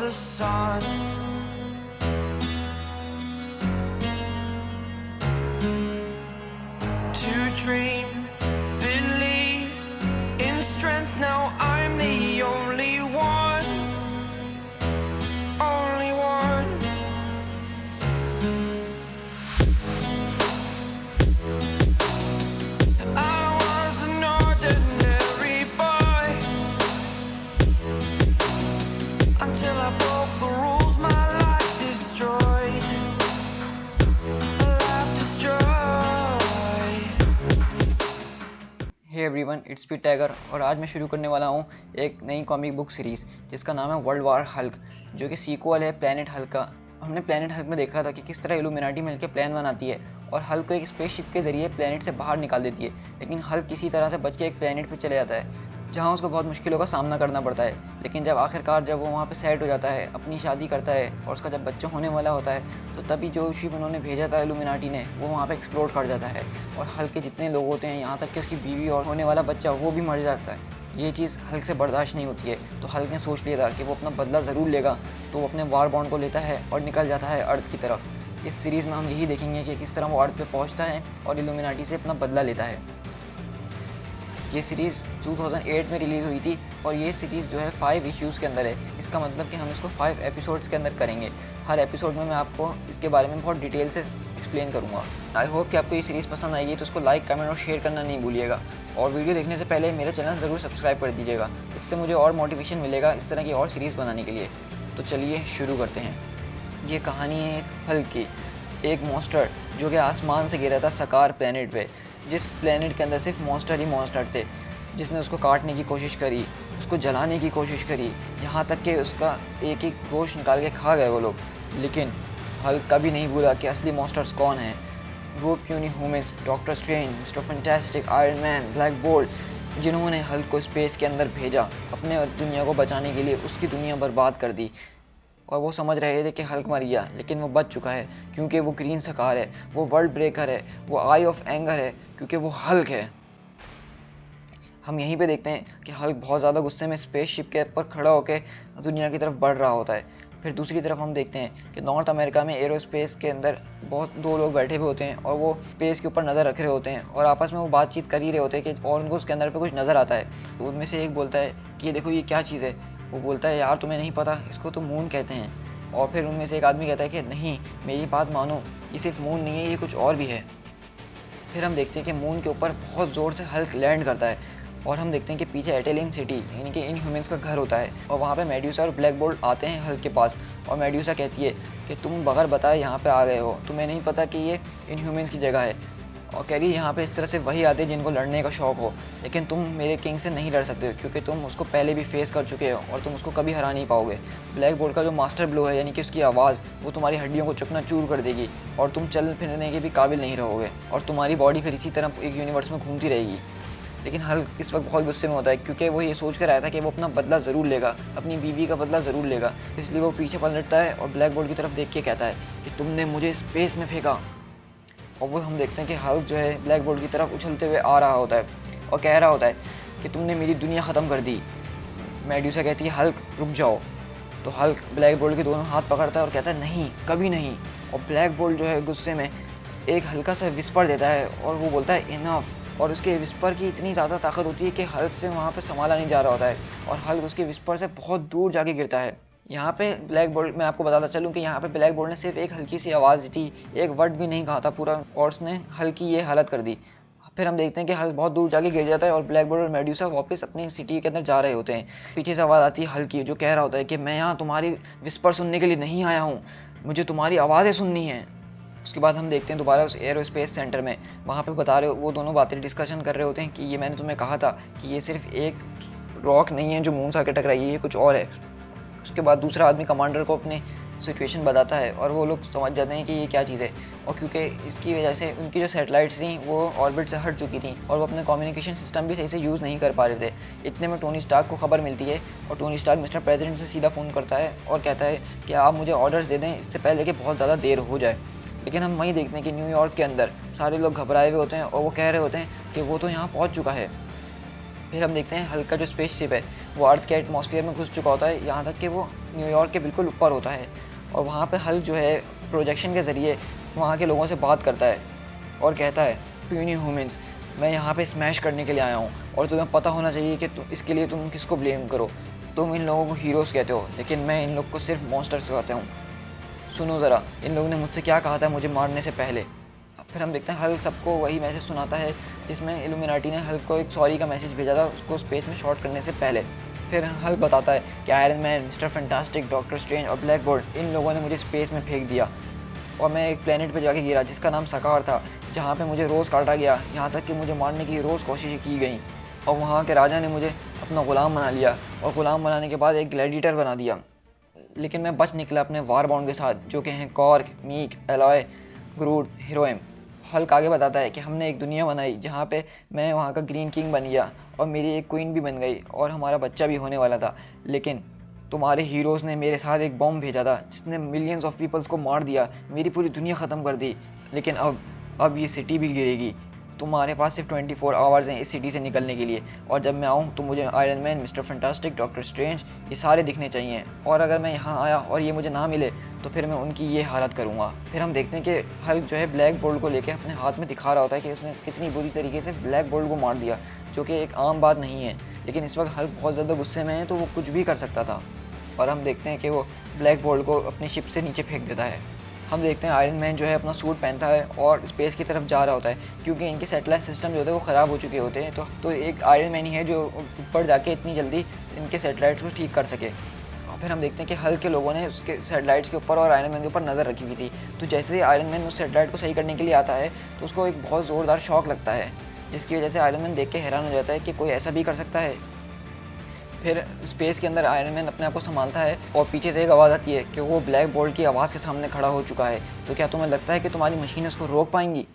the sun. To dream, believe in strength. Now I'm the only one, only one. I was an ordinary boy until I broke the rules. My life destroyed, life destroyed. Hey everyone, it's P टैगर और आज मैं शुरू करने वाला हूँ एक नई कॉमिक बुक सीरीज़ जिसका नाम है वर्ल्ड वार हल्क, जो कि सीक्वल है प्लैनेट हल्क का। हमने प्लैनेट हल्क में देखा था कि किस तरह इल्यूमिनाटी मिलकर प्लान बनाती है और हल्क को एक स्पेसशिप के ज़रिए प्लैनेट से बाहर निकाल देती है, लेकिन हल्क किसी तरह से बच के एक प्लैनेट पर चले जाता है जहाँ उसको बहुत मुश्किलों का सामना करना पड़ता है। लेकिन जब आखिरकार जब वो वहाँ पे सेट हो जाता है, अपनी शादी करता है और उसका जब बच्चा होने वाला होता है, तो तभी जो शिप उन्होंने भेजा था इल्यूमिनाटी ने, वो वहाँ पे एक्सप्लोड कर जाता है और हल्क के जितने लोग होते हैं, यहाँ तक कि उसकी बीवी और होने वाला बच्चा, वो भी मर जाता है। ये चीज़ हल्क से बर्दाश्त नहीं होती है, तो हल्क ने सोच लिया था कि वो अपना बदला ज़रूर लेगा, तो वो अपने वार बॉन्ड को लेता है और निकल जाता है अर्थ की तरफ। इस सीरीज़ में हम यही देखेंगे कि किस तरह वो अर्थ पे पहुँचता है और इल्यूमिनाटी से अपना बदला लेता है। ये सीरीज़ 2008 में रिलीज़ हुई थी और ये सीरीज़ जो है 5 इश्यूज़ के अंदर है। इसका मतलब कि हम इसको 5 एपिसोड्स के अंदर करेंगे। हर एपिसोड में मैं आपको इसके बारे में बहुत डिटेल से एक्सप्लेन करूँगा। आई होप कि आपको ये सीरीज़ पसंद आएगी, तो उसको लाइक, कमेंट और शेयर करना नहीं भूलिएगा। और वीडियो देखने से पहले मेरा चैनल ज़रूर सब्सक्राइब कर दीजिएगा, इससे मुझे और मोटिवेशन मिलेगा इस तरह की और सीरीज़ बनाने के लिए। तो चलिए शुरू करते हैं। ये कहानी है एक हल्क की, एक मॉन्स्टर जो कि आसमान से गिरा था सकार प्लेनेट पे, जिस प्लेनेट के अंदर सिर्फ मॉन्स्टर ही मॉन्स्टर थे, जिसने उसको काटने की कोशिश करी, उसको जलाने की कोशिश करी, यहाँ तक कि उसका एक एक गोश्त निकाल के खा गए वो लोग। लेकिन हल्क कभी नहीं भूला कि असली मॉन्स्टर्स कौन हैं। वो puny humans, doctor strange, mister fantastic, iron man, black bolt, जिन्होंने हल्क को स्पेस के अंदर भेजा अपने दुनिया को बचाने के लिए, उसकी दुनिया बर्बाद कर दी। और वो समझ रहे थे कि हल्क मर गया, लेकिन वो बच चुका है क्योंकि वो ग्रीन सकार है, वो वर्ल्ड ब्रेकर है, वो आई ऑफ एंगर है क्योंकि वो हल्क है। हम यहीं पे देखते हैं कि हल्क बहुत ज़्यादा गुस्से में स्पेस शिप के ऊपर खड़ा होकर दुनिया की तरफ बढ़ रहा होता है। फिर दूसरी तरफ हम देखते हैं कि नॉर्थ अमेरिका में एरोस्पेस के अंदर बहुत दो लोग बैठे हुए होते हैं और वो स्पेस के ऊपर नज़र रख रहे होते हैं और आपस में वो बातचीत कर ही रहे होते हैं कि और उनको उसके अंदर पे कुछ नज़र आता है। तो उनमें से एक बोलता है कि ये देखो, ये क्या चीज़ है। वो बोलता है, यार तुम्हें नहीं पता, इसको तो मून कहते हैं। और फिर उनमें से एक आदमी कहता है कि नहीं, मेरी बात मानो, ये सिर्फ मून नहीं है, ये कुछ और भी है। फिर हम देखते हैं कि मून के ऊपर बहुत ज़ोर से हल्क लैंड करता है और हम देखते हैं कि पीछे एटेलियन सिटी यानी कि इन ह्यूमंस का घर होता है और वहाँ पे मेड्यूसा और ब्लैक बोल्ट आते हैं हल्क के पास। और मेड्यूसा कहती है कि तुम बगैर बताए यहाँ पे आ गए हो, तुम्हें नहीं पता कि ये इन ह्यूमंस की जगह है। और कह रही यहाँ पे इस तरह से वही आते हैं जिनको लड़ने का शौक हो, लेकिन तुम मेरे किंग से नहीं लड़ सकते हो क्योंकि तुम उसको पहले भी फेस कर चुके हो और तुम उसको कभी हरा नहीं पाओगे। ब्लैक बोल्ट का जो मास्टर ब्लो है यानी कि उसकी आवाज़, वो तुम्हारी हड्डियों को चकनाचूर कर देगी और तुम चल फिरने के भी काबिल नहीं रहोगे और तुम्हारी बॉडी फिर इसी तरह एक यूनिवर्स में घूमती रहेगी। लेकिन हल्क इस वक्त बहुत गुस्से में होता है क्योंकि वो ये सोच कर आया था कि वो अपना बदला ज़रूर लेगा, अपनी बीवी का बदला ज़रूर लेगा। इसलिए वो पीछे पलटता है और ब्लैक बोल्ट की तरफ देख के कहता है कि तुमने मुझे स्पेस में फेंका। और वो हम देखते हैं कि हल्क जो है ब्लैक बोल्ट की तरफ उछलते हुए आ रहा होता है और कह रहा होता है कि तुमने मेरी दुनिया ख़त्म कर दी। मेड्यूसा कहती है, हल्क रुक जाओ। तो हल्क ब्लैक बोल्ट के दोनों हाथ पकड़ता है और कहता है, नहीं, कभी नहीं। और ब्लैक बोल्ट जो है गुस्से में एक हल्का सा विस्पर देता है और वो बोलता है, इनफ। और उसके विस्पर की इतनी ज़्यादा ताकत होती है कि हल्क से वहाँ पर संभाला नहीं जा रहा होता है और हल्क उसके विस्पर से बहुत दूर जाके गिरता है। यहाँ पे ब्लैक बोल्ट, मैं आपको बताता चलूँ कि यहाँ पे ब्लैक बोल्ट ने सिर्फ एक हल्की सी आवाज़ दी थी, एक वर्ड भी नहीं कहा था पूरा, और उसने हल्क की ये हालत कर दी। फिर हम देखते हैं कि हल्क बहुत दूर जाके गिर जाता है और ब्लैक बोल्ट और मेड्यूसा वापस अपनी सिटी के अंदर जा रहे होते हैं। पीछे से आवाज़ आती है हल्क की, जो कह रहा होता है कि मैं यहाँ तुम्हारी विस्पर सुनने के लिए नहीं आया हूँ, मुझे तुम्हारी आवाज़ें सुननी है। उसके बाद हम देखते हैं दोबारा उस एरोस्पेस सेंटर में, वहाँ पे बता रहे, वो दोनों बातें डिस्कशन कर रहे होते हैं कि ये मैंने तुम्हें कहा था कि ये सिर्फ एक रॉक नहीं है जो मून से आके टकराई है, ये कुछ और है। उसके बाद दूसरा आदमी कमांडर को अपनी सिचुएशन बताता है और वो लोग समझ जाते हैं कि ये क्या चीज़ है। और क्योंकि इसकी वजह से उनकी जो सैटेलाइट्स थी वो ऑर्बिट से हट चुकी थी और वो अपने कम्युनिकेशन सिस्टम भी सही से यूज़ नहीं कर पा रहे थे। इतने में टोनी स्टार्क को खबर मिलती है और टोनी स्टार्क मिस्टर प्रेसिडेंट से सीधा फ़ोन करता है और कहता है कि आप मुझे ऑर्डर्स दे दें इससे पहले कि बहुत ज़्यादा देर हो जाए। लेकिन हम वहीं देखते हैं कि न्यूयॉर्क के अंदर सारे लोग घबराए हुए होते हैं और वो कह रहे होते हैं कि वो तो यहाँ पहुँच चुका है। फिर हम देखते हैं हल्क का जो स्पेसशिप है वो अर्थ के एटमॉस्फेयर में घुस चुका होता है, यहाँ तक कि वो न्यूयॉर्क के बिल्कुल ऊपर होता है। और वहाँ पे हल्क जो है प्रोजेक्शन के ज़रिए वहाँ के लोगों से बात करता है और कहता है, प्यूनी ह्यूमंस, मैं यहाँ पे स्मैश करने के लिए आया हूँ और तुम्हें पता होना चाहिए कि इसके लिए तुम किसको ब्लेम करो। तुम इन लोगों को हीरोज़ कहते हो, लेकिन मैं इन लोग को सिर्फ मॉन्स्टर्स कहता हूँ। सुनो ज़रा, इन लोगों ने मुझसे क्या कहा था मुझे मारने से पहले। फिर हम देखते हैं हल्क सबको वही मैसेज सुनाता है जिसमें इल्यूमिनाटी ने हल्क को एक सॉरी का मैसेज भेजा था उसको स्पेस में शॉर्ट करने से पहले। फिर हल्क बताता है कि iron man, mister fantastic, doctor strange और ब्लैक बोल्ट, इन लोगों ने मुझे स्पेस में फेंक दिया और मैं एक प्लेनेट पर जाके गिरा जिसका नाम सकार था, जहाँ पे मुझे रोज़ काटा गया, यहाँ तक कि मुझे मारने की रोज़ कोशिशें की गई और वहाँ के राजा ने मुझे अपना ग़ुलाम बना लिया और ग़ुलाम बनाने के बाद एक ग्लैडिएटर बना दिया। लेकिन मैं बच निकला अपने वार बाउंड के साथ, जो कि हैं कॉर्क, मीक, एलॉय, ग्रूट, हीरोइम। हल्क आगे बताता है कि हमने एक दुनिया बनाई जहाँ पे मैं वहाँ का ग्रीन किंग बन गया और मेरी एक क्वीन भी बन गई और हमारा बच्चा भी होने वाला था, लेकिन तुम्हारे हीरोज़ ने मेरे साथ एक बॉम्ब भेजा था जिसने मिलियंस ऑफ पीपल्स को मार दिया, मेरी पूरी दुनिया ख़त्म कर दी। लेकिन अब ये सिटी भी गिरेगी। तुम्हारे पास सिर्फ 24 आवर्स हैं इस सिटी से निकलने के लिए, और जब मैं आऊँ तो मुझे iron man, mister fantastic, doctor strange ये सारे दिखने चाहिए, और अगर मैं यहाँ आया और ये मुझे ना मिले तो फिर मैं उनकी ये हालत करूँगा। फिर हम देखते हैं कि हल्क जो है ब्लैक बोल्ट को लेकर अपने हाथ में दिखा रहा होता है कि उसने कितनी बुरी तरीके से ब्लैक बोल्ट को मार दिया, जो कि एक आम बात नहीं है। लेकिन इस वक्त हल्क बहुत ज़्यादा गुस्से में है तो वो कुछ भी कर सकता था, और हम देखते हैं कि वो ब्लैक बोल्ट को अपनी शिप से नीचे फेंक देता है। हम देखते हैं आयरन मैन जो है अपना सूट पहनता है और स्पेस की तरफ जा रहा होता है, क्योंकि इनके सैटेलाइट सिस्टम जो होते हैं वो ख़राब हो चुके होते हैं। तो एक आयरन मैन ही है जो ऊपर जाके इतनी जल्दी इनके सैटेलाइट्स को ठीक कर सके। और फिर हम देखते हैं कि हल्क के लोगों ने उसके सैटेलाइट्स के ऊपर और आयरन मैन के ऊपर नज़र रखी हुई थी। तो जैसे ही आयरन मैन उस सैटेलाइट को सही करने के लिए आता है तो उसको एक बहुत ज़ोरदार शॉक लगता है, जिसकी वजह से आयरन मैन देख के हैरान हो जाता है कि कोई ऐसा भी कर सकता है। फिर स्पेस के अंदर आयरन मैन अपने आप को संभालता है और पीछे से एक आवाज़ आती है कि वो ब्लैक बोल्ट की आवाज़ के सामने खड़ा हो चुका है, तो क्या तुम्हें लगता है कि तुम्हारी मशीन उसको रोक पाएंगी।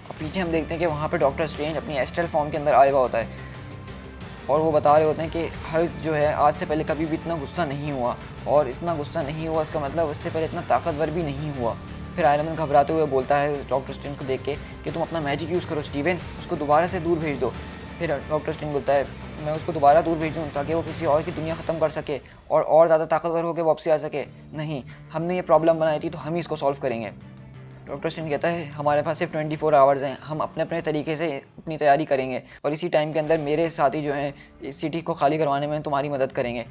और पीछे हम देखते हैं कि वहाँ पे डॉक्टर स्ट्रेंज अपनी एस्ट्रल फॉर्म के अंदर आया हुआ होता है और वो बता रहे होते हैं कि हल्क जो है आज से पहले कभी भी इतना गुस्सा नहीं हुआ, और इतना गुस्सा नहीं हुआ इसका मतलब उससे पहले इतना ताकतवर भी नहीं हुआ। फिर आयरन मैन घबराते हुए बोलता है डॉक्टर स्ट्रेंज को देख के कि तुम अपना मैजिक यूज़ करो स्टीवन, उसको दोबारा से दूर भेज दो। फिर डॉक्टर स्ट्रेंज बोलता है मैं उसको दोबारा दूर भेज दूँ ताकि वो किसी और की दुनिया ख़त्म कर सके और ज़्यादा ताकतवर होकर वापसी आ सके। नहीं, हमने ये प्रॉब्लम बनाई थी तो हम ही इसको सॉल्व करेंगे। डॉक्टर स्ट्रेंज कहता है हमारे पास सिर्फ 24 आवर्स हैं, हम अपने अपने तरीके से अपनी तैयारी करेंगे और इसी टाइम के अंदर मेरे साथी जो हैं इस सिटी को खाली करवाने में तुम्हारी मदद करेंगे।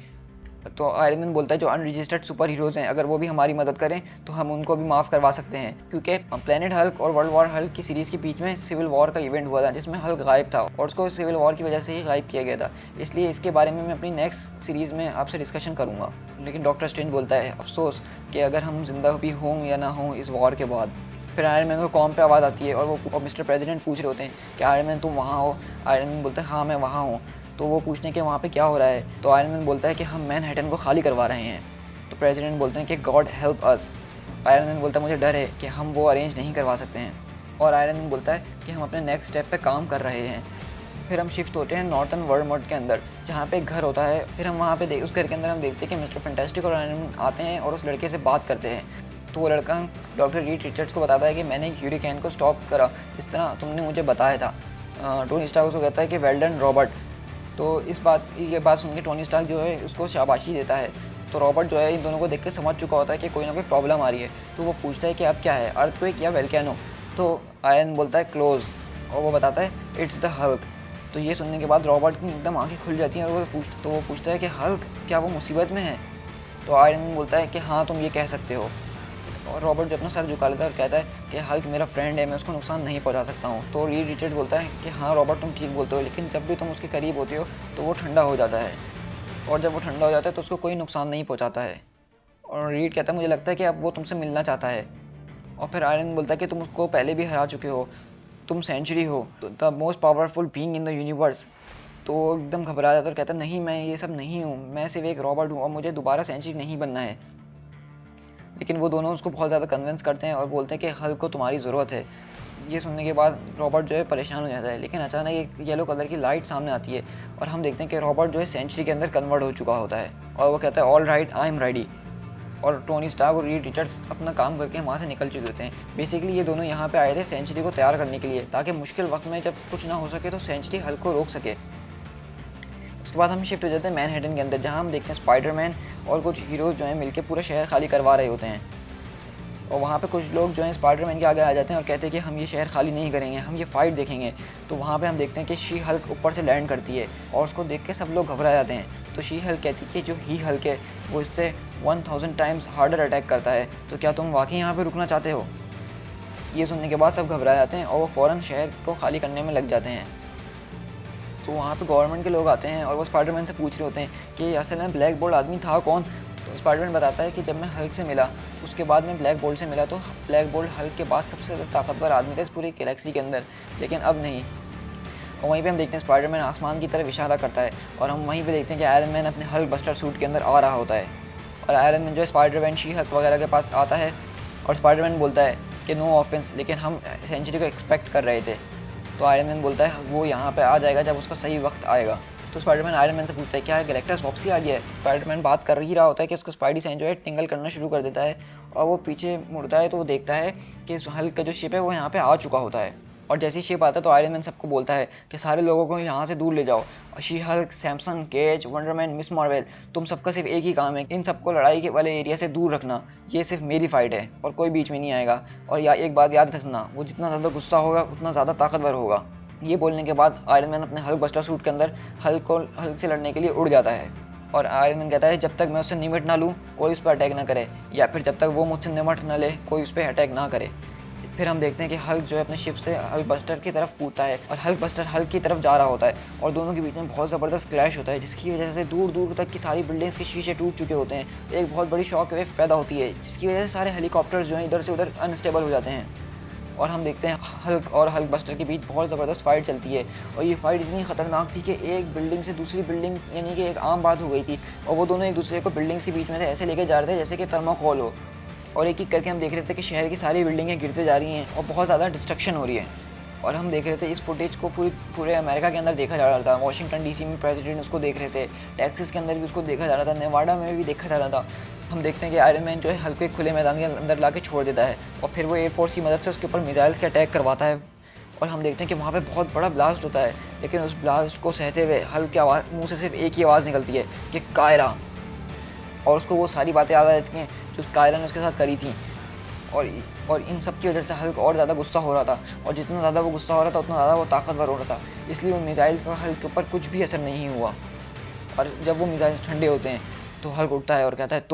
तो आयरन मैन बोलता है जो अनरजिस्टर्ड सुपर हीरोज़ हैं अगर वो भी हमारी मदद करें तो हम उनको भी माफ़ करवा सकते हैं, क्योंकि प्लेनेट हल्क और वर्ल्ड वॉर हल्क की सीरीज़ के बीच में सिविल वॉर का इवेंट हुआ था जिसमें हल्क गायब था और उसको सिविल वॉर की वजह से ही गायब किया गया था। इसलिए इसके बारे में मैं अपनी नेक्स्ट सीरीज़ में आपसे डिस्कशन करूँगा। लेकिन डॉक्टर स्ट्रेंज बोलता है अफसोस कि अगर हम जिंदा भी हों या ना हों इस वॉर के बाद। फिर आयरन मैन को कॉम पे आवाज़ आती है और मिस्टर प्रेसिडेंट पूछ रहे होते हैं कि आयरन मैन तुम वहाँ हो। आयरन मैन बोलता है हाँ मैं वहाँ हूँ। तो वो पूछते हैं कि वहाँ पे क्या हो रहा है, तो आयरन मैन बोलता है कि हम मैनहट्टन को खाली करवा रहे हैं। तो प्रेसिडेंट बोलते हैं कि God help us. Iron man बोलता है मुझे डर है कि हम वो अरेंज नहीं करवा सकते हैं, और आयरन मैन बोलता है कि हम अपने नेक्स्ट स्टेप पे काम कर रहे हैं। फिर हम शिफ्ट होते हैं नॉर्थन वर्ल्ड के अंदर जहाँ पे एक घर होता है। फिर हम वहाँ पे उस घर के अंदर हम देखते हैं कि मिस्टर फैंटास्टिक और आयरन मैन आते हैं और उस लड़के से बात करते हैं। तो वो लड़का डॉक्टर रीड रिचर्ड्स को बताता है कि मैंने ह्यूरिकेन को स्टॉप करा जिस तरह तुमने मुझे बताया था। टोनी स्टार्क उसको कहता है कि वेल डन रॉबर्ट। तो ये बात सुन के टोनी स्टार्क जो है उसको शाबाशी देता है। तो रॉबर्ट जो है इन दोनों को देख के समझ चुका होता है कि कोई ना कोई प्रॉब्लम आ रही है, तो वो पूछता है कि अब क्या है, अर्थक्वेक या वोल्केनो। तो आयरन बोलता है क्लोज, और वो बताता है इट्स द हल्क। तो ये सुनने के बाद रॉबर्ट की एकदम आंखें खुल जाती हैं और वो पूछता है कि हल्क क्या वो मुसीबत में है। तो आयरन बोलता है कि हाँ तुम ये कह सकते हो। और रॉबर्ट जो अपना सर झुका लेता है और कहता है कि हल्क मेरा फ्रेंड है, मैं उसको नुकसान नहीं पहुंचा सकता हूं। तो रीड रिचर्ड बोलता है कि हाँ रॉबर्ट तुम ठीक बोलते हो, लेकिन जब भी तुम उसके करीब होते हो तो वो ठंडा हो जाता है, और जब वो ठंडा हो जाता है तो उसको कोई नुकसान नहीं पहुंचाता है। और रीड कहता है मुझे लगता है कि अब वो तुमसे मिलना चाहता है। और फिर आयरन बोलता है कि तुम उसको पहले भी हरा चुके हो, तुम सेंचुरी हो, the most powerful being in the universe. तो एकदम घबरा जाता है और कहता है नहीं मैं ये सब नहीं हूँ, मैं सिर्फ एक रॉबर्ट हूँ और मुझे दोबारा सेंचुरी नहीं बनना है। लेकिन वो दोनों उसको बहुत ज़्यादा कन्विंस करते हैं और बोलते हैं कि हल्क को तुम्हारी ज़रूरत है। ये सुनने के बाद रॉबर्ट जो है परेशान हो जाता है, लेकिन अचानक एक येलो कलर की लाइट सामने आती है और हम देखते हैं कि रॉबर्ट जो है सेंचुरी के अंदर कन्वर्ट हो चुका होता है और वो कहता है all right I am ready. और टोनी स्टार्क और रीड रिचर्ड्स अपना काम करके वहाँ से निकल चुके होते हैं। बेसिकली ये दोनों यहाँ पे आए थे सेंचुरी को तैयार करने के लिए, ताकि मुश्किल वक्त में जब कुछ ना हो सके तो सेंचुरी हल्क को रोक सके। उसके बाद हम शिफ्ट हो जाते हैं मैनहट्टन के अंदर, जहाँ हम देखते हैं स्पाइडरमैन और कुछ हीरोज़ जो हैं मिलकर पूरा शहर खाली करवा रहे होते हैं। और वहाँ पे कुछ लोग जो हैं स्पाइडरमैन के आगे आ जाते हैं और कहते हैं कि हम ये शहर खाली नहीं करेंगे, हम ये फाइट देखेंगे। तो वहाँ पे हम देखते हैं कि शी हल्क ऊपर से लैंड करती है और उसको देख के सब लोग घबरा जाते हैं। तो शी हल्क कहती है कि जो ही हल्क है वो इससे 1000 टाइम्स हार्डर अटैक करता है, तो क्या तुम वाकई यहाँ पे रुकना चाहते हो? ये सुनने के बाद सब घबरा जाते हैं और वो फ़ौरन शहर को खाली करने में लग जाते हैं। तो वहाँ पे गवर्नमेंट के लोग आते हैं और वो स्पाइडरमैन से पूछ रहे होते हैं कि असल में ब्लैक बोल्ट आदमी था कौन। तो स्पाइडरमैन बताता है कि जब मैं हल्क से मिला उसके बाद मैं ब्लैक बोल्ट से मिला, तो ब्लैक बोल्ट हल्क के बाद सबसे ज़्यादा ताकतवर आदमी था इस पूरी गैलेक्सी के अंदर, लेकिन अब नहीं। और वहीं पे हम देखते हैं स्पाइडरमैन आसमान की तरफ इशारा करता है और हम वहीं पे देखते हैं कि आयरन मैन अपने हल्क बस्टर सूट के अंदर आ रहा होता है। और आयरन मैन जो है स्पाइडरमैन, शी हल्क वगैरह के पास आता है और स्पाइडरमैन बोलता है कि नो ऑफेंस, लेकिन हम सेंचुरी को एक्सपेक्ट कर रहे थे। तो आयरन मैन बोलता है वो यहाँ पे आ जाएगा जब उसका सही वक्त आएगा। तो स्पाइडरमैन आयरन मैन से पूछता है क्या गैलेक्टस वापसी आ गया है। स्पाइडरमैन बात कर ही रहा होता है कि उसको स्पाइडी सेंस जो है टिंगल करना शुरू कर देता है और वो पीछे मुड़ता है तो वो देखता है कि इस हल्क का जो शिप है वो यहाँ पे आ चुका होता है। और जैसे ही शिप आता है तो आयरन मैन सबको बोलता है कि सारे लोगों को यहाँ से दूर ले जाओ। She Hulk, Samson, Cage, Wonder Man, Miss Marvel, तुम सबका सिर्फ एक ही काम है, इन सबको लड़ाई के वाले एरिया से दूर रखना। ये सिर्फ मेरी फाइट है और कोई बीच में नहीं आएगा। और एक बात याद रखना, वो जितना ज़्यादा गुस्सा होगा उतना ज़्यादा ताकतवर होगा। ये बोलने के बाद आयरन मैन अपने हल्क बस्टर सूट के अंदर हल्क से लड़ने के लिए उड़ जाता है। और आयरन मैन कहता है जब तक मैं उससे निमट ना लूँ कोई उस पर अटैक ना करे, या फिर जब तक वो मुझसे निमट ना ले कोई उस पर अटैक ना करे। फिर हम देखते हैं कि हल्क जो है अपने शिप से हल्क बस्टर की तरफ कूदता है और हल्क बस्टर हल्क की तरफ जा रहा होता है और दोनों के बीच में बहुत ज़बरदस्त क्लैश होता है, जिसकी वजह से दूर दूर तक की सारी बिल्डिंग्स के शीशे टूट चुके होते हैं। एक बहुत बड़ी शॉक वेव पैदा होती है जिसकी वजह से सारे हेलीकॉप्टर्स जो हैं इधर से उधर अनस्टेबल हो जाते हैं। और हम देखते हैं हल्क और हल्क बस्टर के बीच बहुत ज़बरदस्त फाइट चलती है और ये फाइट इतनी ख़तरनाक थी कि एक बिल्डिंग से दूसरी बिल्डिंग यानी कि एक आम बात हो गई थी और वो दोनों एक दूसरे को बिल्डिंग्स के बीच में से ऐसे लेके जा रहे थे जैसे कि थर्माकोल हो। और एक एक करके हम देख रहे थे कि शहर की सारी बिल्डिंगें गिरते जा रही हैं और बहुत ज़्यादा डिस्ट्रक्शन हो रही है। और हम देख रहे थे इस फुटेज को पूरे अमेरिका के अंदर देखा जा रहा था। वॉशिंगटन डीसी में प्रेसिडेंट उसको देख रहे थे, टेक्सास के अंदर भी उसको देखा जा रहा था, नेवाडा में भी देखा जा रहा था। हम देखते हैं कि आयरन मैन जो है हल्के खुले मैदान के अंदर ला के छोड़ देता है और फिर वो एयरफोर्स की मदद से उसके ऊपर मिसाइल्स के अटैक करवाता है। और हम देखते हैं कि वहाँ पे बहुत बड़ा ब्लास्ट होता है, लेकिन उस ब्लास्ट को सहते हुए हल्क की आवाज़ मुँह से सिर्फ एक ही आवाज़ निकलती है कि कायरा। और उसको वो सारी बातें याद आ जाती हैं जो कायरा ने उसके साथ करी थी। और इन सब की वजह से हल्क और ज़्यादा गुस्सा हो रहा था और जितना ज़्यादा वो गुस्सा हो रहा था उतना ज़्यादा वो ताकतवर हो रहा था, इसलिए उन मिसाइल्स का हल्क के ऊपर कुछ भी असर नहीं हुआ। और जब वो मिसाइल्स ठंडे होते हैं तो हल्क उठता है और कहता है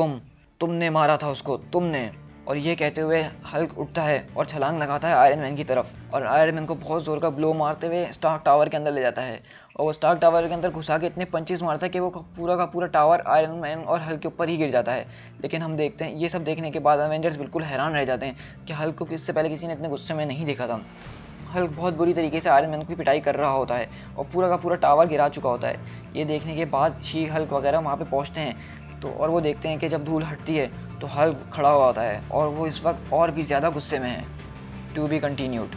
तुमने मारा था उसको, तुमने। और ये कहते हुए हल्क उठता है और छलांग लगाता है आयरन मैन की तरफ और आयरन मैन को बहुत ज़ोर का ब्लो मारते हुए स्टार्क टावर के अंदर ले जाता है। और वो स्टार्क टावर के अंदर घुसा के इतने पंचेस मारता है कि वो पूरा का पूरा टावर आयरन मैन और हल्क के ऊपर ही गिर जाता है। लेकिन हम देखते हैं ये सब देखने के बाद अवेंजर्स बिल्कुल हैरान रह जाते हैं कि हल्क को इससे पहले किसी ने इतने गुस्से में नहीं देखा था। हल्क बहुत बुरी तरीके से आयरन मैन की पिटाई कर रहा होता है और पूरा का पूरा टावर गिरा चुका होता है। ये देखने के बाद शी हल्क वगैरह वहाँ पे पहुँचते हैं तो और वो देखते हैं कि जब धूल हटती है तो हल्क खड़ा हुआ होता है और वो इस वक्त और भी ज़्यादा गुस्से में है। To be continued.